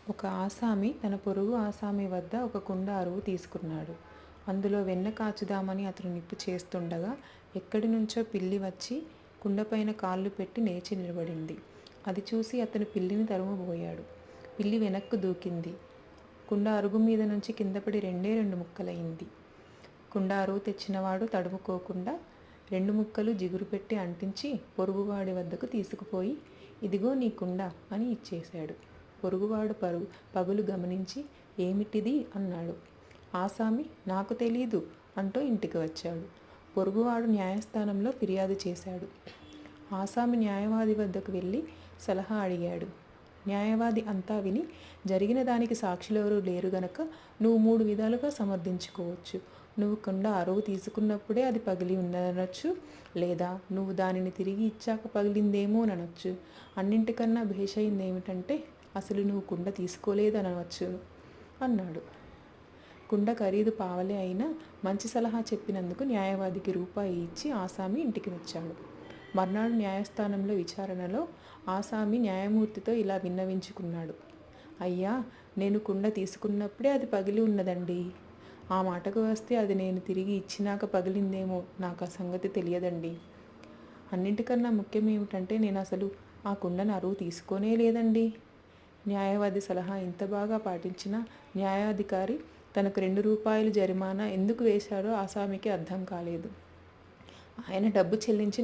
ఒక ఆసామి తన పొరుగు ఆసామి వద్ద ఒక కుండ అరువు తీసుకున్నాడు. అందులో వెన్న కాచుదామని అతను నిప్పు చేస్తుండగా ఎక్కడి నుంచో పిల్లి వచ్చి కుండపైన కాళ్ళు పెట్టి లేచి నిలబడింది. అది చూసి అతను పిల్లిని తరుమబోయాడు. పిల్లి వెనక్కు దూకింది. కుండ అరుగు మీద నుంచి కిందపడి రెండే రెండు ముక్కలయింది. కుండ అరువు తెచ్చినవాడు తడుముకోకుండా 2 ముక్కలు జిగురు పెట్టి అంటించి పొరుగువాడి వద్దకు తీసుకుపోయి, ఇదిగో నీ కుండ అని ఇచ్చేశాడు. పొరుగువాడు పగులు గమనించి, ఏమిటిది అన్నాడు. ఆసామి, నాకు తెలీదు అంటూ ఇంటికి వచ్చాడు. పొరుగువాడు న్యాయస్థానంలో ఫిర్యాదు చేశాడు. ఆసామి న్యాయవాది వద్దకు వెళ్ళి సలహా అడిగాడు. న్యాయవాది అంతా విని, జరిగిన దానికి సాక్షులెవరూ లేరు గనక నువ్వు 3 విధాలుగా సమర్థించుకోవచ్చు. నువ్వు కుండ అరువు తీసుకున్నప్పుడే అది పగిలి ఉన్నదనొచ్చు, లేదా నువ్వు దానిని తిరిగి ఇచ్చాక పగిలిందేమోననొచ్చు. అన్నింటికన్నా భేషయింది ఏమిటంటే అసలు నువ్వు కుండ తీసుకోలేదనవచ్చు అన్నాడు. కుండ ఖరీదు పావలే అయినా మంచి సలహా చెప్పినందుకు న్యాయవాదికి రూపాయి ఇచ్చి ఆసామి ఇంటికి వచ్చాడు. మర్నాడు న్యాయస్థానంలో విచారణలో ఆసామి న్యాయమూర్తితో ఇలా విన్నవించుకున్నాడు. అయ్యా, నేను కుండ తీసుకున్నప్పుడే అది పగిలి ఉన్నదండి. ఆ మాటకు వస్తే అది నేను తిరిగి ఇచ్చినాక పగిలిందేమో నాకు ఆ సంగతి తెలియదండి. అన్నింటికన్నా ముఖ్యం ఏమిటంటే నేను అసలు ఆ కుండను అరువు తీసుకోనే లేదండి. న్యాయవాది సలహా ఇంత బాగా పాటించిన న్యాయాధికారి తనకు 2 రూపాయలు జరిమానా ఎందుకు వేశాడో ఆసామికి అర్థం కాలేదు. ఆయన డబ్బు చెల్లించి